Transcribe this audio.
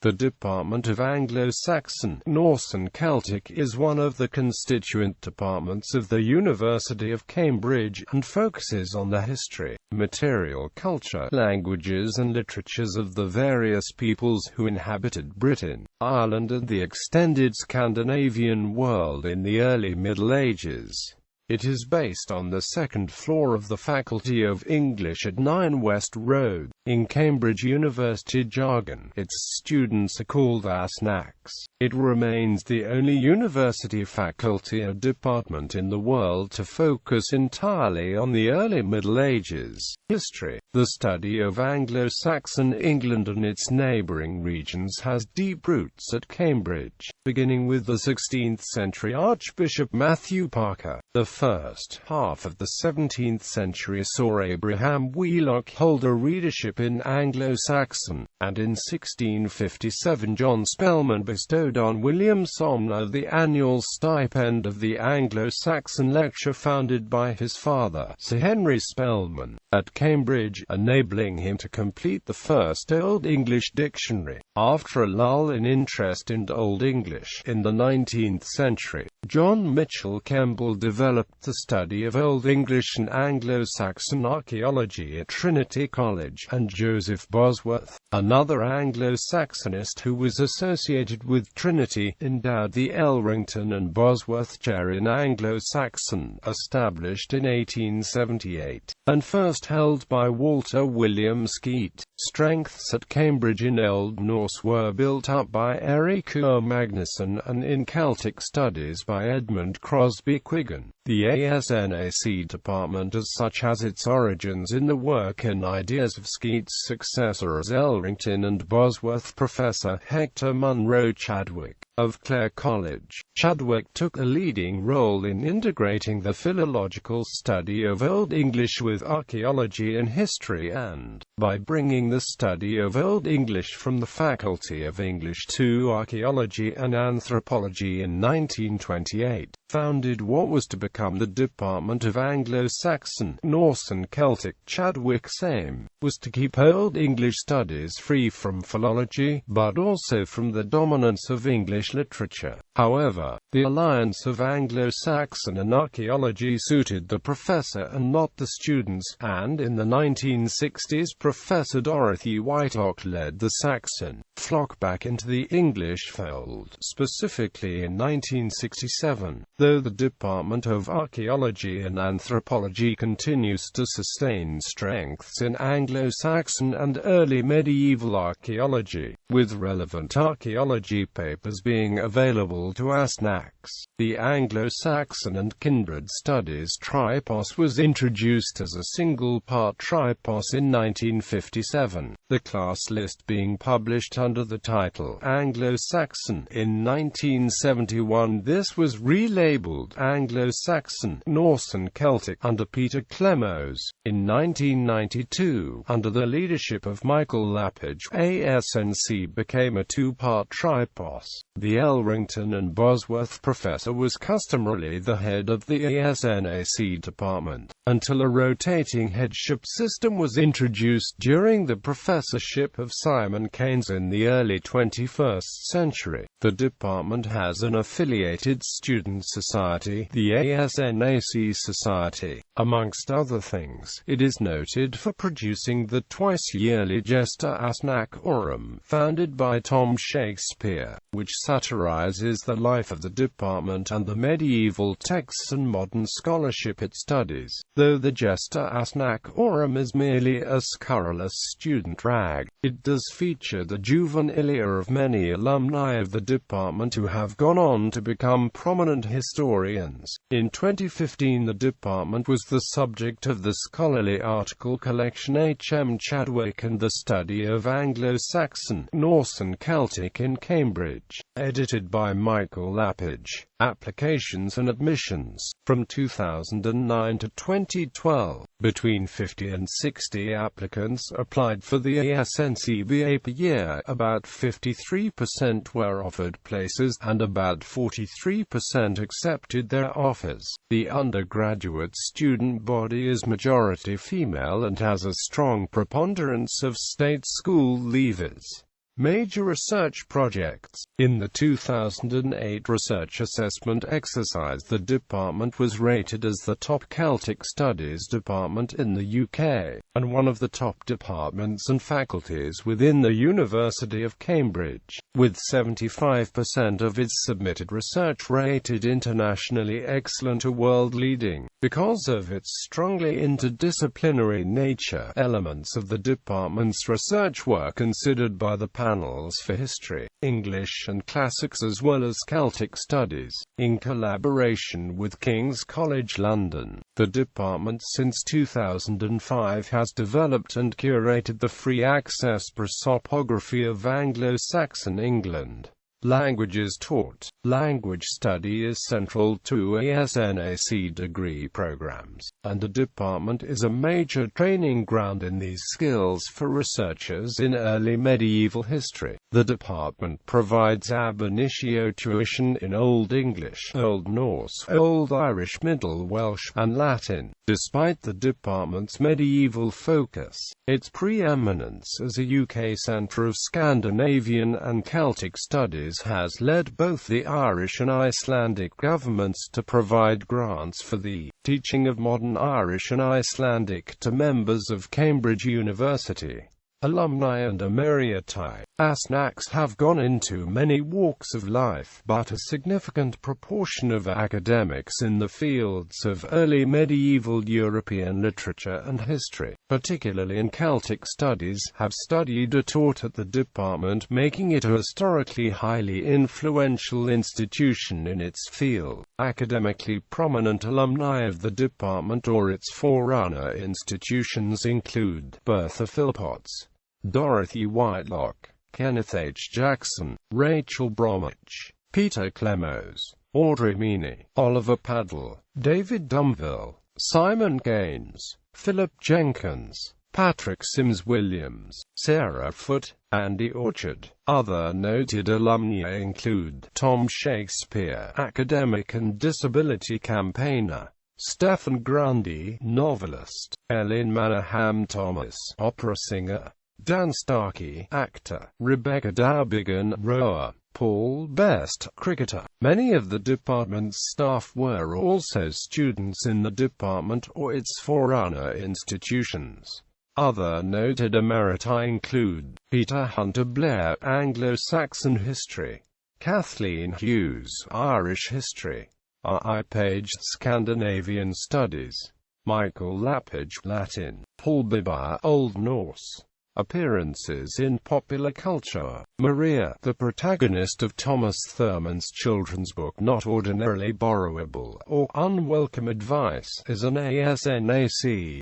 The Department of Anglo-Saxon, Norse and Celtic is one of the constituent departments of the University of Cambridge, and focuses on the history, material culture, languages and literatures of the various peoples who inhabited Britain, Ireland and the extended Scandinavian world in the early Middle Ages. It is based on the second floor of the Faculty of English at 9 West Road, in Cambridge University jargon. Its students are called ASNaCs. It remains the only university faculty or department in the world to focus entirely on the early Middle Ages history. The study of Anglo-Saxon England and its neighbouring regions has deep roots at Cambridge, beginning with the 16th century Archbishop Matthew Parker. The first half of the 17th century saw Abraham Wheelock hold a readership in Anglo-Saxon, and in 1657 John Spellman bestowed on William Somner the annual stipend of the Anglo-Saxon lecture founded by his father, Sir Henry Spellman, at Cambridge, enabling him to complete the first Old English dictionary. After a lull in interest in Old English in the 19th century, John Mitchell Kemble developed the study of Old English and Anglo-Saxon archaeology at Trinity College, and Joseph Bosworth, another Anglo-Saxonist who was associated with Trinity, endowed the Elrington and Bosworth Chair in Anglo-Saxon, established in 1878, and first held by Walter William Skeat. Strengths at Cambridge in Old Norse were built up by Eiríkur Magnusson, and in Celtic studies by Edmund Crosbie Quigan. The ASNaC department as such has its origins in the work and ideas of Skeat's successor as Elrington and Bosworth Professor Hector Munro Chadwick, of Clare College. Chadwick took a leading role in integrating the philological study of Old English with archaeology and history, and, by bringing the study of Old English from the Faculty of English to archaeology and anthropology in 1928, founded what was to become the Department of Anglo-Saxon, Norse and Celtic. Chadwick's aim was to keep Old English studies free from philology, but also from the dominance of English literature. However, the alliance of Anglo-Saxon and archaeology suited the professor and not the students, and in the 1960s Professor Dorothy Whitelock led the Saxon flock back into the English fold, specifically in 1967. Though the Department of Archaeology and Anthropology continues to sustain strengths in Anglo-Saxon and early medieval archaeology, with relevant archaeology papers being available to ASNaCs. The Anglo-Saxon and Kindred Studies Tripos was introduced as a single-part tripos in 1957, the class list being published under the title Anglo-Saxon. In 1971 this was relabeled Anglo-Saxon, Norse and Celtic under Peter Clemmose. In 1992, under the leadership of Michael Lappage, ASNC became a two-part tripos. The Elrington and Bosworth professor was customarily the head of the ASNaC department, until a rotating headship system was introduced during the professorship of Simon Keynes in the early 21st century. The department has an affiliated student society, the ASNaC Society. Amongst other things, it is noted for producing the twice-yearly Gesta ASNaCorum, founded by Tom Shakespeare, which satirizes the life of the department and the medieval texts and modern scholarship it studies. Though the Gesta ASNaCorum is merely a scurrilous student rag, it does feature the juvenilia of many alumni of the department who have gone on to become prominent historians. In 2015 the department was the subject of the scholarly article collection H. M. Chadwick and the Study of Anglo-Saxon, Norse and Celtic in Cambridge, edited by Michael Lappage. Applications and admissions. From 2009 to 2012, between 50 and 60 applicants applied for the ASNCBA per year. About 53% were offered places, and about 43% accepted their offers. The undergraduate student body is majority female and has a strong preponderance of state school leavers. Major research projects. In the 2008 research assessment exercise, the department was rated as the top Celtic Studies department in the UK, and one of the top departments and faculties within the University of Cambridge, with 75% of its submitted research rated internationally excellent or world-leading. Because of its strongly interdisciplinary nature, elements of the department's research were considered by the panels for history, English and classics as well as Celtic studies, in collaboration with King's College London. The department since 2005 has developed and curated the free-access prosopography of Anglo-Saxon England. Languages taught. Language study is central to ASNaC degree programs, and the department is a major training ground in these skills for researchers in early medieval history. The department provides ab initio tuition in Old English, Old Norse, Old Irish, Middle Welsh, and Latin. Despite the department's medieval focus, its preeminence as a UK centre of Scandinavian and Celtic studies has led both the Irish and Icelandic governments to provide grants for the teaching of modern Irish and Icelandic to members of Cambridge University. Alumni and emeriti, ASNaCs have gone into many walks of life, but a significant proportion of academics in the fields of early medieval European literature and history, particularly in Celtic studies, have studied or taught at the department, making it a historically highly influential institution in its field. Academically prominent alumni of the department or its forerunner institutions include Bertha Philpotts, Dorothy Whitelock, Kenneth H. Jackson, Rachel Bromwich, Peter Clemos, Audrey Meany, Oliver Paddle, David Dumville, Simon Gaines, Philip Jenkins, Patrick Sims-Williams, Sarah Foote, Andy Orchard. Other noted alumni include Tom Shakespeare, academic and disability campaigner; Stephen Grundy, novelist; Ellen Mannerham Thomas, opera singer; Dan Starkey, actor; Rebecca Dabigan, rower; Paul Best, cricketer. Many of the department's staff were also students in the department or its forerunner institutions. Other noted emeriti include Peter Hunter Blair, Anglo-Saxon history; Kathleen Hughes, Irish history; R.I. Page, Scandinavian studies; Michael Lapage, Latin; Paul Bibar, Old Norse. Appearances in popular culture. Maria, the protagonist of Thomas Thurman's children's book Not Ordinarily Borrowable or Unwelcome Advice, is an ASNaC.